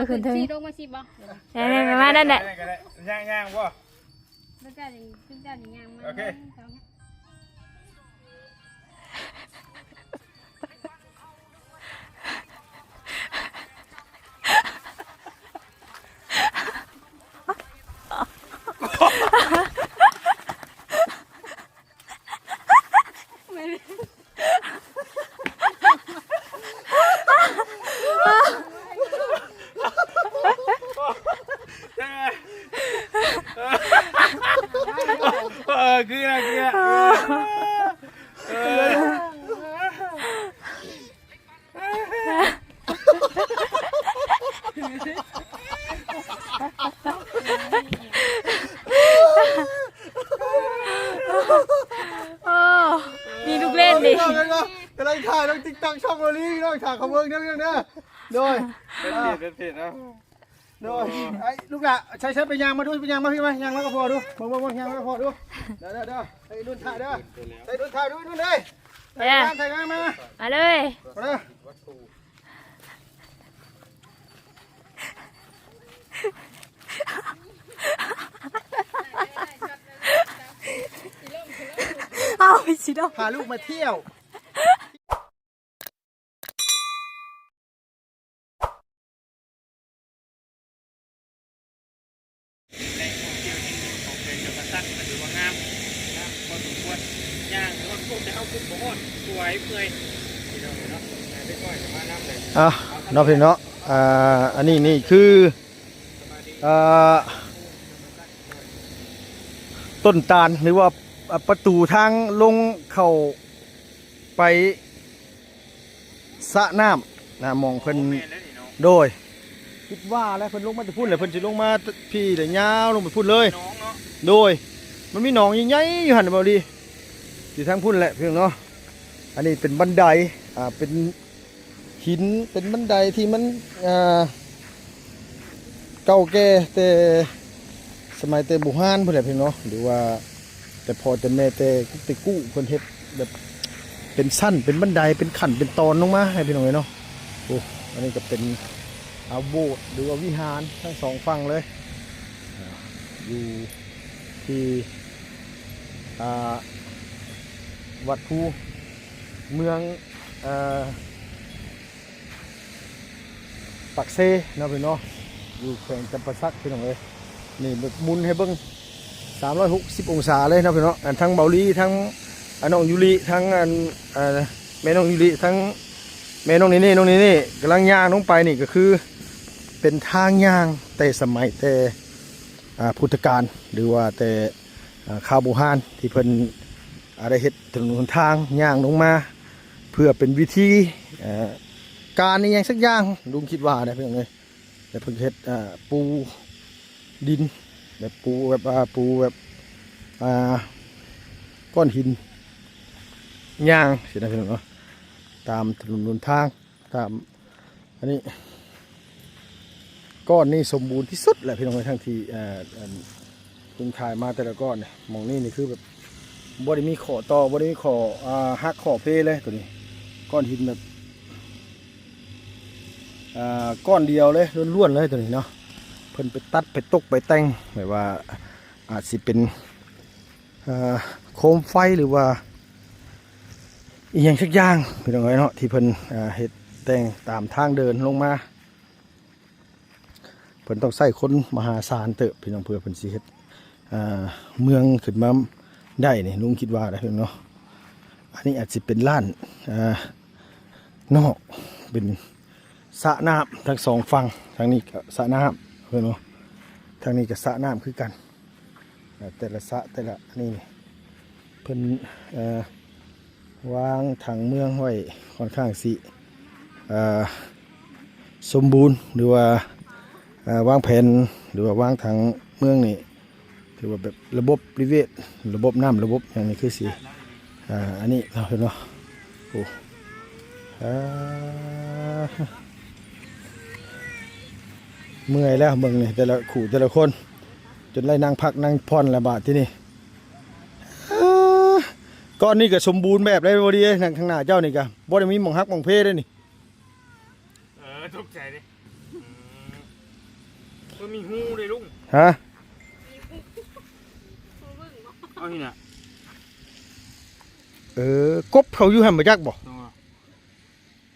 ขึ้นถึง ลงมาสิบ่ นี่ประมาณนั้นแหละ ย่างบ่ แล้วเจ้าอย่างย่างมา โอเคคือโอ้มีลูกเล่นดิ กำลังถ่ายน้องติ๊กต็อกช่องโอลี่น้องถ่ายขบวนเนี่ยเนี่ยโดย เป็นผิดนะ โดยไอ้ลูกอะใช้ไปยางมาดูไปยางมาพี่ไหมยางแล้วก็พอดูมองยางแล้วก็พอดูเด้อไอ้รุ่นถ่ายเด้อไอ้รุ่นถ่ายดูนู่นเลยถ่ายงานมา มาเลย มาเลย เอาไปสิดอก พาลูกมาเที่ยวน้องพี่เนาะอันนี้นี่คือต้นตาลหรือว่าประตูทางลงเข้าไปสระน้ำนะมองเพิ่นโดยคิดว่าแล้วเพิ่นลงมาจะพูดเลยเพิ่นจะลงมาพี่เดี๋ยวยาวลงไปพูดเลยโดยมันมีหนองใหญ่ๆอยู่หันมาดีอยู่ทางพุ่นแหละเพียงเนาะอันนี้เป็นบันไดเป็นหินเป็นบันไดที่มันเก่าแก่แต่สมัยแต่โบราณเพิ่นแหละเพียงเนาะหรือว่าแต่พอแต่แม่แต่กุ๊กแต่กู้เพิ่นเฮ็ดแบบเป็นสั้นเป็นบันไดเป็นขั้นเป็นตอนลงมาให้พี่น้องเนาะโอ้อันนี้ก็เป็นโบสถ์หรือว่าวิหารทั้งสองฝั่งเลยอยู่ที่วัดภูเมืองปักเซเนาะพี่น้องอยู่แขวงจำปาสักพี่น้องเลยนี่แบบมุนให้เบิ้ง360องศาเลยนะพี่น้องทั้งเบาลีทั้งน้องยูริทั้งแม่น้องยูริทั้งแม่น้องนี่กำลังย่างลงไปนี่ก็คือเป็นทางย่างแต่สมัยแต่พุทธกาลหรือว่าแต่คาโบฮานที่เพิ่นได้เฮ็ดถนนทางย่างลงมาเพื่อเป็นวิธีการในอย่างสักอย่างลุงคิดว่านะพี่น้องเลยแต่เพิ่นเฮ็ดปูดินแบบปูแบบก้อนหินย่างสินะพี่น้องเนาะตามถนนทางตามอันนี้ก้อนนี้สมบูรณ์ที่สุดแหละพี่น้องทั้งที่ลุงถ่ายมาแต่ละก้อนเนี่ยมองนี่คือแบบบ่ได้มีขอต่อบ่ได้มีขอหักขอเพเลยตัวนี้ก้อนหินแบบก้อนเดียวเลยล้วนๆเลยตัวนี้เนาะเพิ่นไปตัดไปตกไปแต่งแบบว่าอาจสิเป็นโคมไฟหรือว่าอีกอย่างสักอย่างพี่น้องเนาะที่เพิ่นเฮ็ดแต่งตามทางเดินลงมาเพิ่นต้องใส่คนมหาศาลเตอะพี่น้องเพื่อเพิ่นสิเฮ็ดเมืองขึ้นมาได้นี่ลุงคิดว่าได้เนาะอันนี้อาจจะเป็นล้านนอกเป็นสระน้ำทั้งสองฝั่งทางนี้ก็สระน้ำเพื่อนเนาะทางนี้ก็สระน้ำคือกันแต่ละสระแต่ละนี่เพิ่นวางถังเมืองไว้ค่อนข้างสิสมบูรณ์หรือว่าวางแผนหรือว่าวางถังเมืองนี่ถือว่าแบบระบบนิเวศระบบน้ำระบบอย่างนี้คือสิอันนี้เราเห็นเนาะโอ้เมื่อยแล้วเมืองนี่แต่ละขู่แต่ละคนจนไล่นั่งพักนั่งผ่อนระบาดที่นี่ก้อนนี้ก็สมบูรณ์แบบเลยพอดีทางข้างหน้าเจ้านี่ก็บ่ได้มีหม่องฮักหม่องเพได้นี่ตกใจดิ มันมีหูเลยลุง ฮะ เอาที่น่ะ กบเขาอยู่หั่นบ่จักบ่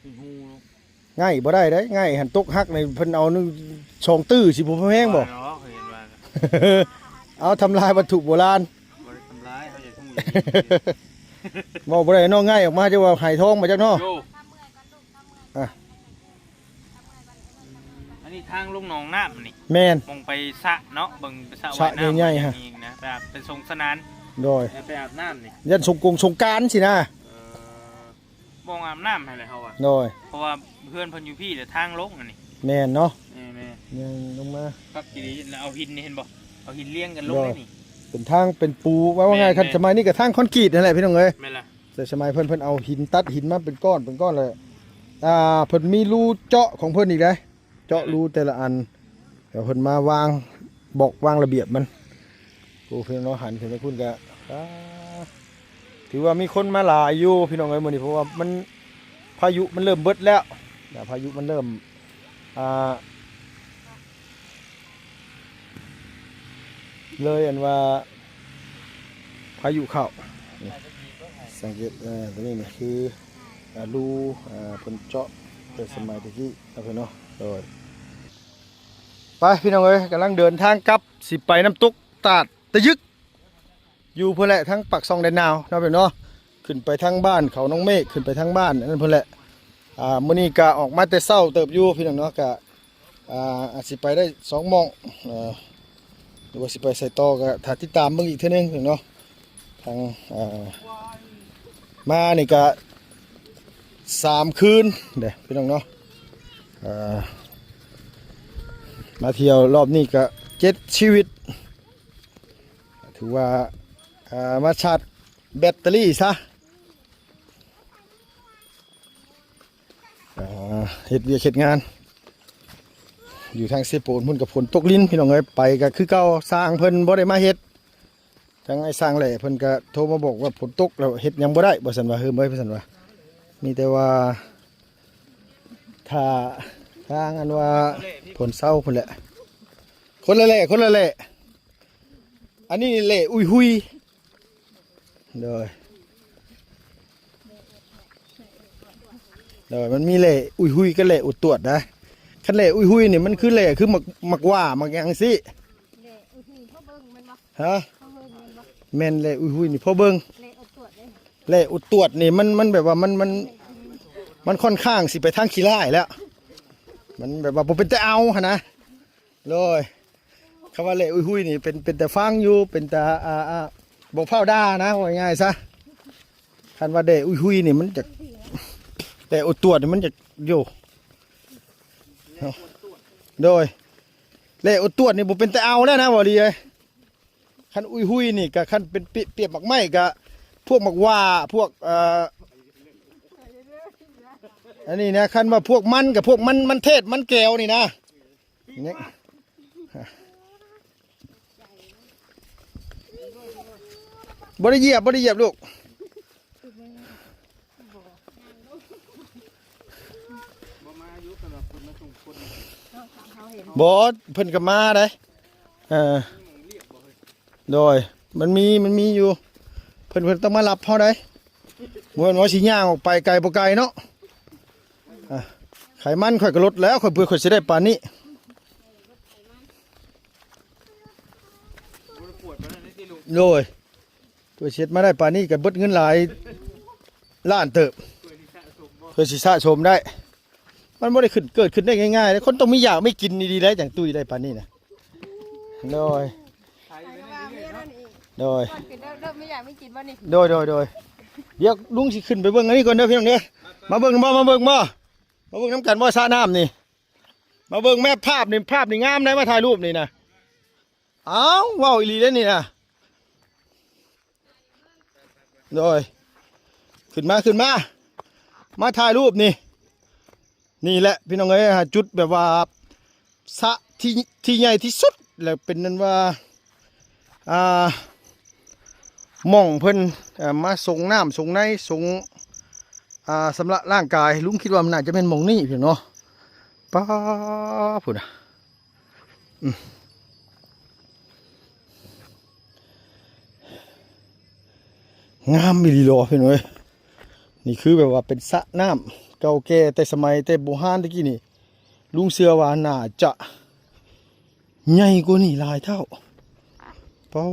มีหู ง่ายบ่ได้เด้ง่ายหันตกหักในเพิ่นเอานึงช่องตื้อสิบ่แพงบ่ เนาะเห็นว่า เอาทำลายวัตถุโบราณ บ่ได้ทำร้ายเขาจะทุ่ง บ่บ่ได้เนาะง่ายออกมาจะว่าไห้ทองมาจักเนาะ โย อ่ะ อันนี้ทางลงหนองน้ำนี่ แม่น มองไปสระเนาะเบิ่งสระ สระ ว่ายน้ำ ใหญ่ๆฮะ นี่นะแบบเป็นทรงสนาน โดย ไปอาบน้ำนี่ ยันสงกรานต์สินะ มองอาบน้ำให้เลยเขาอ่ะ โดย เพราะว่าเพื่อนเพิ่นอยู่พี่เดี๋ยวทางลงอันนี้ แม่นเนาะ แม่ ยังลงมา พักกี่ดีแล้วเอาหินนี่เห็นบ่เอาหินเลี้ยงกันลงเลยนี่ เป็นทางเป็นปูว่าไง แม่น คันสมัยนี้ก็ทางคอนกรีตนั่นแหละพี่น้องเอ้ย แม่นล่ะ แต่สมัยเพิ่นเอาหินตัดหินมาเป็นก้อนเลยเพิ่นมีรูเจาะของเพิ่นอีกเลยเจาะรูแต่ละอันเดี๋ยวเพิ่นมาวางบอกวางระเบียบมันโอ้เพิ่นเราหันขึ้นไปพุ่นก็ถือว่ามีคนมาหลายอยู่พี่น้องเอ้ยมื้อนี้เพราะว่ามันพายุมันเริ่มเบิดแล้วพายุมันเริ่มเลยอันว่าพายุเข้าสังเกตตัวนี้เนี่ยคือรูเพิ่นเจาะแต่สมัยตะกี้เอาไปเนาะโดยไปพี่น้องเอ้ยกำลังเดินทางกลับสิไปน้ำตกตาดตะยึกอยู่เพื่อแหละทั้งปักซองแดนนาวเนาะพี่เนาะขึ้นไปทางบ้านเขาน้องเมฆขึ้นไปทางบ้านนั่นเพื่อแหละมื้อนี้ก็ออกมาแต่เช้าเติบอยู่พี่น้องเนาะก็อาจสิไปได้2 โมงหรือว่าสิไปใส่ต่อก็ถ้าติดตามเบิ่งอีกเทื่อนึงพี่น้องเนาะทางมานี่ก็3 คืนเด้พี่น้องเนาะมาเที่ยวรอบนี้ก็7 ชีวิตถือว่ามาชาร์จแบตเตอรี่ซะเฮ็ดเวียกเฮ็ดงานอยู่ทางเซโปนพุ่นกับฝนตกลิ้นพี่น้องเอ้ยไปก็คือเก่าสร้างเพิ่นบ่ได้มาเฮ็ดทางไอ้สร้างแหล่เพิ่นก็โทรมาบอกว่าฝนตกแล้วเฮ็ดหยังบ่ได้บ่ซั่นว่าเฮ้ยบ่ซั่นว่ามีแต่ว่าถ้าทางอันว่าฝนเศร้าพุ่นแหละคนละแหล่อันนี้แหล่อุ้ยหุยเด้อมันมีแหล่อุ้ยหุยกับแหล่อุดตรวจนะคันแหล่อุ้ยหุยนี่มันคือแหล่คือหมักว่าหมักหยังสิ เละอุ้ยพ่อเบิ้งมันบ่ ฮะ พ่อเบิ้งมันบ่ แม่นแหล่อุ้ยหุยนี่พอเบิ่ง เละเอาตรวจเลย แหล่อุดตรวจนี่มันแบบว่ามันค่อนข้างสิไปทางขี้ร้ายแล้วมันแบบว่าบ่เป็นแต่เอาหั่นนะเลยคำว่าแหล่อุ้ยหุยนี่เป็นแต่ฟังอยู่เป็นแต่บ่เผาด่านะว่าง่ายซะคันว่าแหล่อุ้ยหุยนี่มันจะแหล่อุดตรวจนี่มันจะอยู่โดยแหล่อุดตรวจนี่บ่เป็นแต่เอาแล้วนะบ่ดีเอ้ยคันอุ้ยหุยนี่ก็คันเป็นเปียบหมักไม้ก็พวกหมักว่าพวกอันนี้นะคันว่าพวกมันกับพวกมันเทศมันแก้วนี่นะเนี่ยบ่ได้เหยียบลูกบอสเพิ่นก็มาได้โดยมันมีอยู่เพิ่นต้องมารับเฮาได้บ่ว่าสิย่างออกไปไกลบ่ไกลเนาะไขมันข่อยก็ลดแล้วข่อยเพื่อข่อยสิได้ปานนี้โดยเพื่อเช็ดมาได้ปานนี้ก็เบิดเงินหลายล้านเติบเพื่อสิสะสมได้มันบ่ได้เกิดขึ้นได้ง่ายๆเลยคนต้องมีอยากไม่กินดีๆได้อย่างตุ้ยได้ปานนี้นะโดย ใครก็ว่าเมียนั่นอีก โดย ก่อนกินเริ่มไม่อยากไม่กินบ่นี่ โดยเดี๋ยวลุงสิขึ้นไปเบิ่งอันนี้ก่อนเด้อพี่น้องเด้อมาเบิ่งน้ำกันบ่สระน้ำนี่มาเบิ่งแม่ภาพนี่งามได้มาถ่ายรูปนี่นะเอ้าว้าวอีหลีเด้อนี่นะโดยขึ้นมามาถ่ายรูปนี่แหละพี่น้องเอ้ยจุดแบบว่าสระที่ใหญ่ที่สุดแล้วเป็นนั้นว่าหม่องเพิ่นมาส่งน้ำส่งในส่งสำหรับร่างกายลุงคิดว่ามันน่าจะเป็นหม่องนี้พี่เนาะป้าพุ่น งามมิลิโลพี่น้อยนี่คือแบบว่าเป็นสระน้ำเก่าแก่แต่สมัยแต่โบราณตะกี้นี่ลุงเสือว่าน่าจะใหญ่กว่านี่หลายเท่าเป้า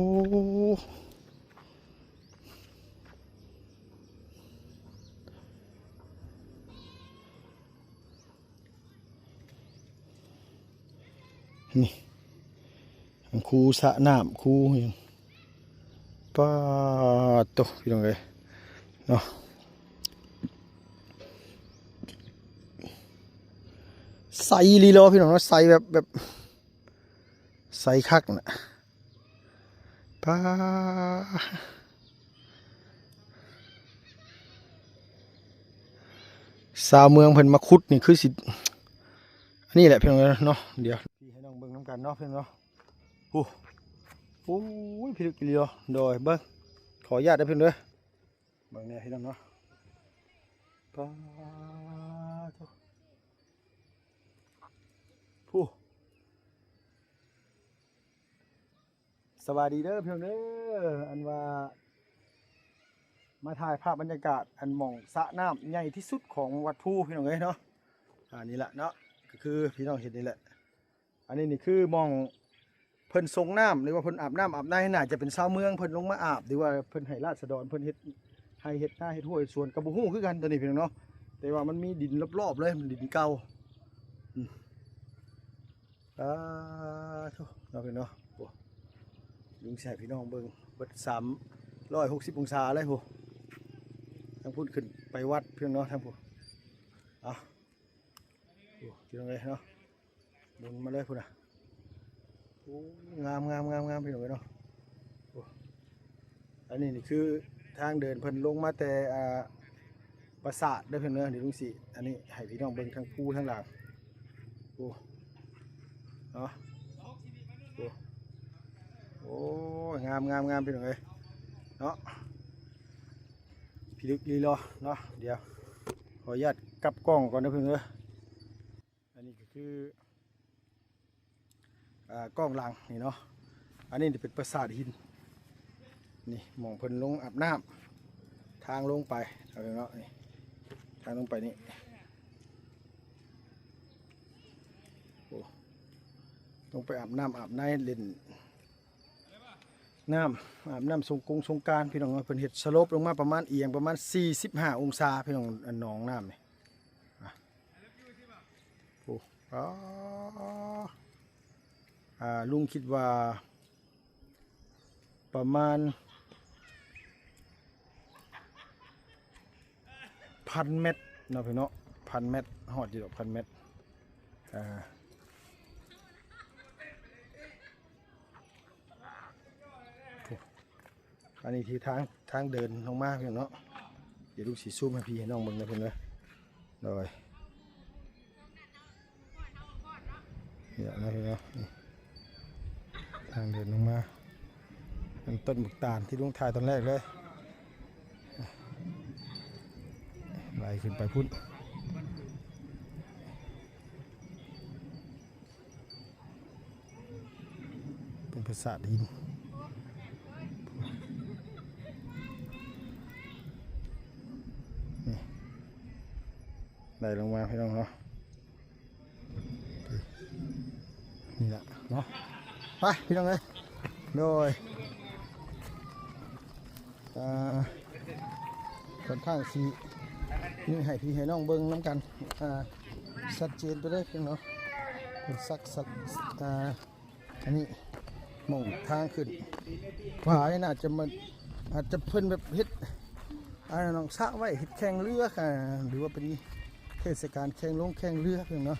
นี่คูสระน้ำคูอย่างป้าโตพี่น้องเลยเนาะใสลีโลพี่น้องเนาะใสแบบใสคักน่ะป้าสาวเมืองเพิ่นมาขุดนี่คือสิอันนี้แหละพี่น้องเนาะเดี๋ยวพี่ให้น้องเบิ่งน้ำกันเนาะพี่น้องเนาะโอ้ยพี่ลึกลีโลโดยเบิ่งขออนุญาตได้เพิ่นเด้อเบิ่งเนี่ยพี่น้องเนาะป้าโตผู้สวัสดีเด้อพี่น้องเด้ออันว่ามาถ่ายภาพบรรยากาศอันหม่องสระน้ำใหญ่ที่สุดของวัดภูพี่น้องเอ้ยเนาะอันนี้แหละเนาะก็คือพี่น้องเห็นนี่แหละอันนี้นี่คือหม่องเพิ่นทรงน้ำหรือว่าเพิ่นอาบน้ำอาบในน่าจะเป็นชาวเมืองเพิ่นลงมาอาบหรือว่าเพิ่นให้ราษฎรเพิ่นเฮ็ดให้เฮ็ดหน้าเฮ็ดห้วยสวนกระบุฮู้คือกันตัวนี้พี่น้องเนาะแต่ว่ามันมีดินรอบๆเลยมันดินเก่าทุกเราพี่น้องลุงแสบพี่น้องเบิ่งเบิด360 องศาเลยโหทั้งพูดขึ้นไปวัดพี่น้องเนาะทั้งพูดพี่น้องเลยเนาะบุญมาเลยพูดนะงามพี่น้องเลยเนาะอันนี้นี่คือทางเดินเพิ่นลงมาแต่ปราสาทได้เพิ่นเนาะนี่ลุงสิอันนี้ให้พี่น้องเบิ่งทั้งภูทั้งหลังเนาะโอ้งามพี่น้องเอ้ยเนาะพี่ลึกลีรอเนาะเดี๋ยวขออนุญาตกลับกล้องก่อนนะเพื่อนเอ้ยอันนี้ก็คือกล้องหลังนี่เนาะอันนี้จะเป็นปราสาทหินนี่มองเพิ่นลงอาบน้ำทางลงไปเอาเลยเนาะนี่ทางลงไปนี่ลงไปอาบน้ำอาบในเล่นน้ำอาบน้ำสงกรานต์พี่น้องเพิ่นเฮ็ดสลบลงมาประมาณเอียงประมาณ45 องศาพี่น้องหนองน้ำนี่ลุงคิดว่าประมาณ1,000 เมตรเนาะพี่น้อง1,000 เมตรฮอดอยู่ดอก1,000 เมตรอันนี้ที่ทางเดินลงมาเพียงเนาะเดี๋ยวลูกสีซูมให้พี่ให้น้องมึงนะเพื่อนเลยโดยเนี่ยนะพี่เนาะทางเดินลงมาเป็นต้นบุกตาลที่ลุงถ่ายตอนแรกเลยไล่ขึ้นไปพุ่นเป็นภาษาดินได้ลงมาพี่น้องเนาะนี่แหละเนาะไปพี่น้องเลยโดยค่อนข้างสีนี่ให้พี่ให้น้องเบิ้งน้ำกันชัดเจนไปเลยพี่น้องเนาะเป็นสักอันนี้มองทางขึ้นว่าอาจจะเพิ่นแบบเฮ็ดน้องสะไว้เฮ็ดแข่งเรือค่ะหรือว่าเป็นเทศกาลแข่งเรือเพียงเนาะ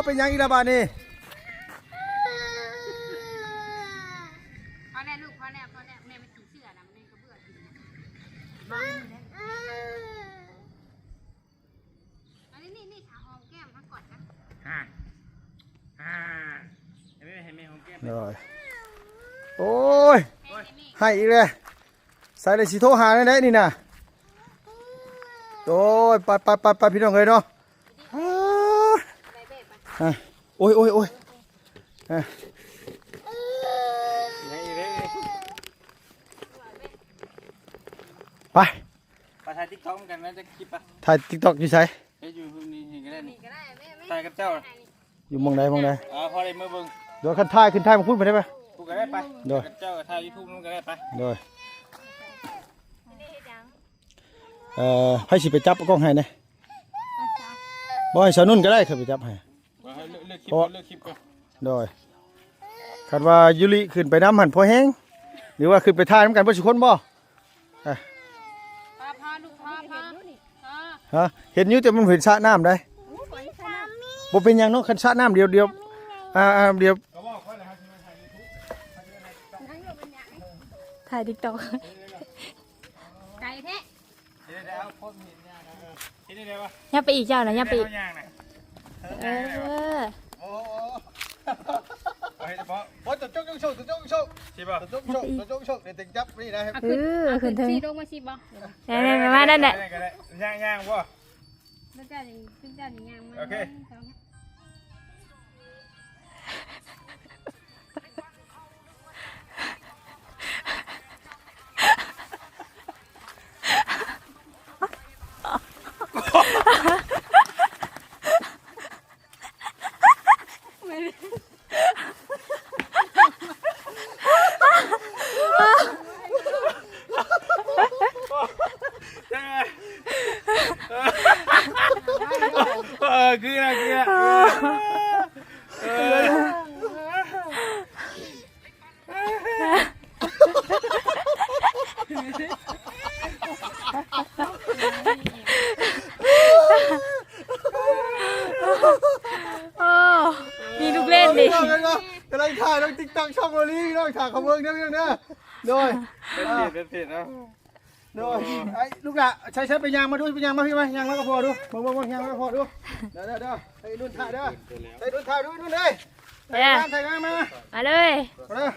เป็นยังอีกแล้วบ้านนี่พอแน่ลูกพอแน่แม่ไม่กินเสื้อนะแม่ก็เบื่อกินอันนี้ถาหอมแก้มทั้งกอดนะให้แม่ของแก้ม โอ้ยให้อีกเลยใส่เลยสีโทรหาได้นี่นะโอ้ยไปพี่น้องเลยเนาะ โอ้ยโอ้ยโอ้ยอ่ะ ไป ไปถ่ายติ๊กต็อกกันนะจะคลิปปะ ถ่ายติ๊กต็อกอยู่ใช่ เฮ้ยอยู่นี่ก็ได้นี่ ก็ได้แม่ ถ่ายกับเจ้า อยู่หมองใดหมองใด พอได้เมื่อเบิ่ง เดี๋ยวขึ้นท้ายมาพูดไปได้ปะ กูก็ได้ไป เดี๋ยว กับเจ้าถ่ายยูทูบนู้นก็ได้ไป เดี๋ยวให้สิไปจับกล้องให้นะบ่ให้สาวนุ่นก็ได้เคยไปจับให้ เลือกคลิปเลือกคลิปก่อน โดยคาดว่ายุริขึ้นไปน้ำหันพอแห้งหรือว่าขึ้นไปท่าน้ำกันบ่สิคนบ่อ่ะ พาลูกพา ฮะเห็นอยู่แต่มันเห็นสระน้ำได้บ่เป็นหยังเนาะคันสระน้ำเดียวเดียวเดียว ถ่ายติ๊กต็อก ไก่แท้ เดี๋ยวพ่อเห็นยังเห็นได้วะ ยับไปอีกเจ้านะยับไปอีก ย่างนะ เออ โอ้เฮ้ยเฉพาะ โอ้ตัวจกโชคตัวจกโชค ใช่ป่ะ ตัวจกโชคตัวจกโชคเดี๋ยวติงจับนี่นะ เออขึ้นเถอะ สีลงมาสิบ่ นี่มานั่นแหละ ย่างป่ะ แล้วเจ้าอย่างเจ้าอย่างยังมา โอเค คือโอ้มีลูกเล่นดิ กำลังถ่ายลงติ๊กต็อกช่องโอลี่น้องถ่ายขบวนเนี่ยพี่น้องเนี่ยโดย เป็นผิดนะ โดยไอ้ลูกหล่ะใช้ไปยางมาดูไปยางมาพี่ไหมยางแล้วก็พอดูมองยางแล้วก็พอดูเด้อไอ้รุ่นถ่ายเด้อไอ้รุ่นถ่ายดูนู่นเลยถ่ายงานมา มาเลย มาเลย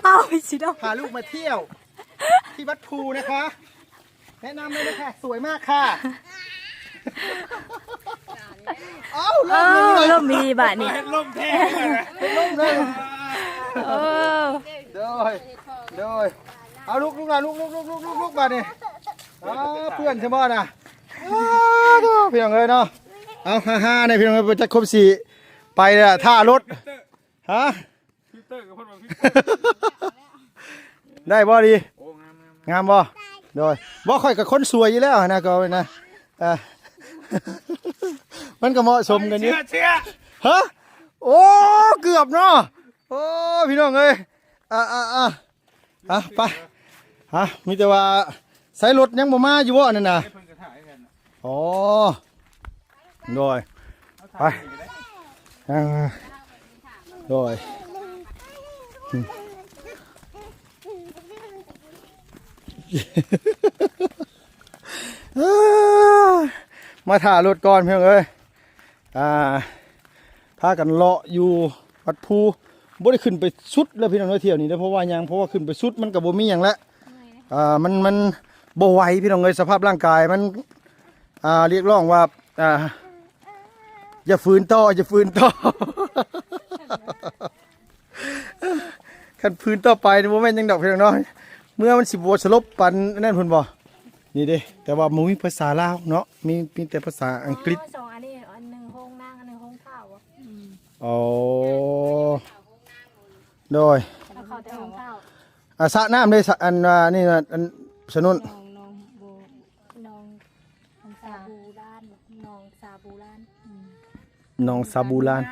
เอาไปสิดอก พาลูกมาเที่ยว ที่วัดภูนะคะ แนะนำเลยนะคะสวยมากค่ะเอ้า เออล่มมีบาทนี่ ลมแท้เลยนะ ล่มเลย เออ โดยเอาลูกมาเนี่ยเพื่อนใช่ไหมนะเพียงเลยเนาะเอาฮ่าในเพียงเลยจะครบสี่ไปเลยท่ารถฮะ ฟิลเตอร์กับพ่นมาฟิล ได้บ่ดี โอ้งาม งามบ่โดยบ่ค่อยกับคนสวยอยู่แล้วนะก็นะมันก็เหมาะสมกันอยู่ เชื่อ ฮะโอ้เกือบเนาะโอ้พี่น้องเอ้ยไปมีแต่ว่าใส่รถยังบ่มาอยู่บ่นั่นน่ะ เพิ่งกระถ่ายกัน อ๋อโดยไปโดยมาถ่ารถก่อนเพียงเอ้ยพากันเลาะอยู่วัดภูบ่ได้ขึ้นไปสุดแล้วพี่น้องเที่ยวนี้เพราะว่าขึ้นไปสุดมันก็บ่มีหยังแล้วมันบ่ไหวพี่น้องเอ้ยสภาพร่างกายมันเรียกร้องว่าอย่าฝืนต่อคันฝืนต่อไปนี่บ่แม่นจังดอกพี่น้องเนาะเมื่อมันสิบ่สลบปันนั่นพุ่นบ่นี่เด้แต่ว่าบ่มีภาษาลาวเนาะมีแต่ภาษาอังกฤษ สองอันนี้อันหนึ่งห้องนั่งอันหนึ่งห้องข้าว อ๋อโดย แล้วเขาแต่ห้องข้าว สระน้ำได้อันนี่อันสนุน น้องซาบูรานน้องซาบูราน น้องซาบูลาน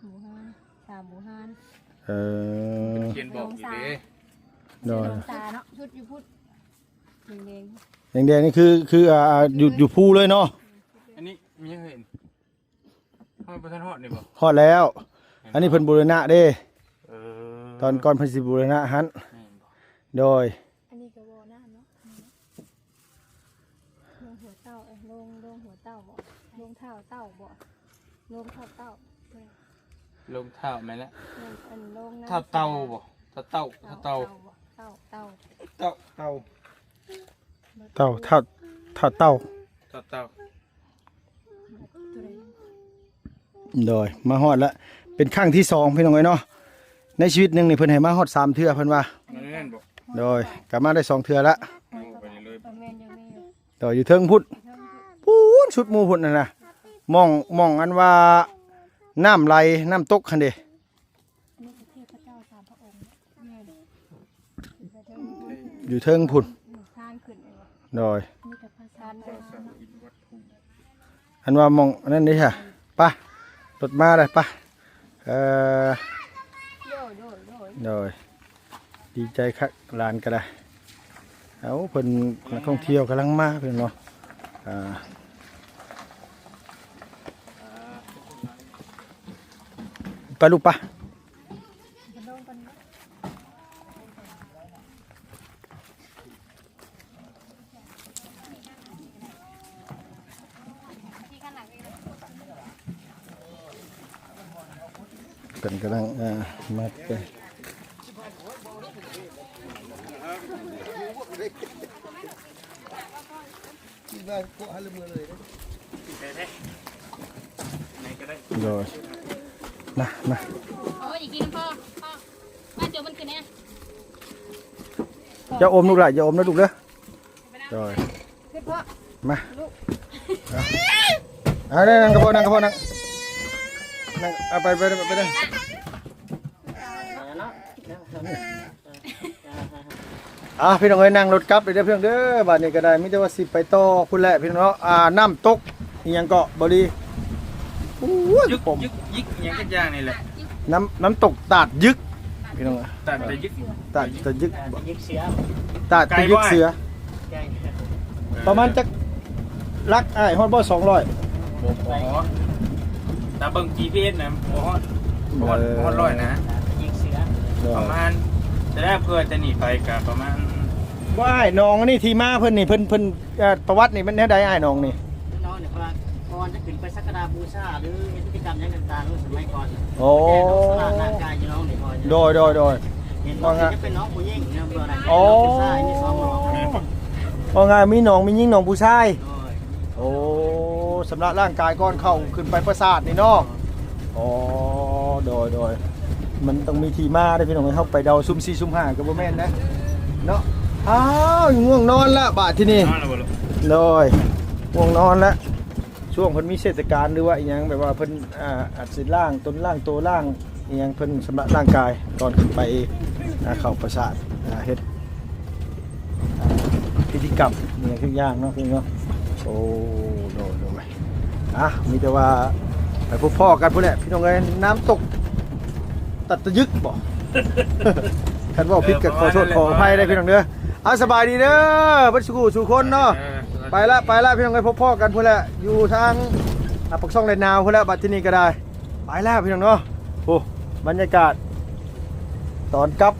หมูฮันซาบูฮัน เขียนบอกอยู่ดิ โดย น้องซาเนาะ ชุดอยู่พุทธเด้ง แดงๆนี่คืออยู่ภูเลยเนาะ อันนี้มียังเห็นทอดประทานทอดนี่บ่ ฮอดแล้ว อันนี้เพิ่นบูรณะเด้ ตอน อ ก่อนเพิ่นสิบูรณะหันโดย อันนี้ก็วอหน้าเนาะลงหัวเต้าลงหัวเต้าบ่ลงเท้าเต้าบ่ลงเท้าเต้า ลงเท้าไหมละ ลงอันลงนะ เท้าเต่าบ่ เต่า เต่า เต่า เต่าเท่าเต่าเต่า เต่า โดยมาฮอดแล้วเป็นครั้งที่2พี่น้องเอ้ยเนาะในชีวิตหนึงนี่เพิ่นให้มาฮอด3เทื่อเพิ่นว่า มันแม่นบ่ โดยกลับมาได้2เทื่อละ เอาไปเลย ประเมนยังมีอยู่ โดยอยู่เทิงพุทธปูนชุดหมู่พุ่นน่ะนะมองอันว่าน้ำไหลน้ำตกคั่นเด้ นี่คือเทพเจ้าสามพระองค์เงินไปเทิง อยู่เทิงพุ่น ทานขึ้นเอง โดย นี่กับพระทานเดิน อันว่ามองอันนั้นเด้ค่ะไปรถมาเลยไปเอ่อ โย่โย่โย่ โดยดีใจคักหลานก็ได้เอาเพิ่นนักท่องเที่ยวกำลังมาเพิ่นเนาะไปลูกปะ กระโดงกัน ที่ข้างหลังนี่นะ เพิ่นกำลังมาไปโดยนะ โอ้ยอีกทีนึงพ่อมาเจอมันขึ้นเนี่ย อย่าอมลูกหล่ะอย่าอมนะลูกเด้อโดย ขึ้นพ่อ มานั่งกระเพาะนั่งเอาไปนั่งพี่น้องเอ้ยนั่งรถกลับไปเด้อเพื่อนเด้อบัดนี้ก็ได้มิแต่ว่าสิไปต่อพุ่นแหละพี่น้องเนาะน้ำตกอีหยังเกาะบ่ดีโอ้ย ยึก ผม ยึกยิกอย่างกันอย่างนี่แหละ น้ำตกตาดยึกพี่น้อง แต่ยึก ตาดยึก ยึกเสีย ตาดยึกเสือ ใจ ประมาณจักลักอ้ายฮอดบ่200 บ่พอตาเบิ่ง GPS นะบ่ฮอดร้อยนะ ยึกเสีย ประมาณจะได้เพื่อจะหนีไปกับประมาณ ว่าอ้ายน้องอันนี่ที่มาเพิ่นนี่เพิ่นประวัตินี่มันแนวใดอ้ายน้องนี่ น้องเนี่ยว่าก่อนจะขึ้นไปสักการะบูชาหรือพิธีกรรมอย่างต่างๆสมัยก่อน โอ้ แต่น้องสลาดร่างกายอยู่น้องนี่พอ โดย เห็นน้องจะเป็นน้องผู้หญิงเนี่ยเบอร์อะไร โอ้ ใช่มีสองน้อง ว่าไงมีน้องมีหญิงน้องผู้ชาย โดย โอ้สำหรับร่างกายก่อนเข้าขึ้นไปปราสาทนี่เนาะอ๋อโดยมันต้องมีที่มาได้พี่น้องให้เข้าไปเดาซุ่ม4ซุ่ม5ก็บ่แม่นนะเนาะอ้าวง่วงนอนละบาดที่นี่ นอนแล้วบ่ลูก เลยง่วงนอนละช่วงเพิ่นมีเทศกาลหรือว่าอีหยังแบบว่าเพิ่นอาจสิล่างต้นล่างโตล่างอีหยังเพิ่นสำหรับร่างกายก่อนขึ้นไปเข้าปราสาทเฮ็ดพิธีกรรมอีหยังทุกอย่างเนาะพี่เนาะโอ้โดมีแต่ว่าไปพบพ่อกันพุ่นแหละพี่น้องเอ้ยน้ำตกตัดตะยึกบ่ คันว่าผิดก็ขอโทษขออภัยได้พี่น้องเด้อสบายดีเด้อบัดสุขสู่คนเนาะไปละพี่น้องเอ้ยพบพ่อกันพุ่นแหละอยู่ทางปักช่องไรนาวพุ่นแหละบัดที่นี่ก็ได้ไปแล้วพี่น้องเนาะโอ้บรรยากาศตอนกลับ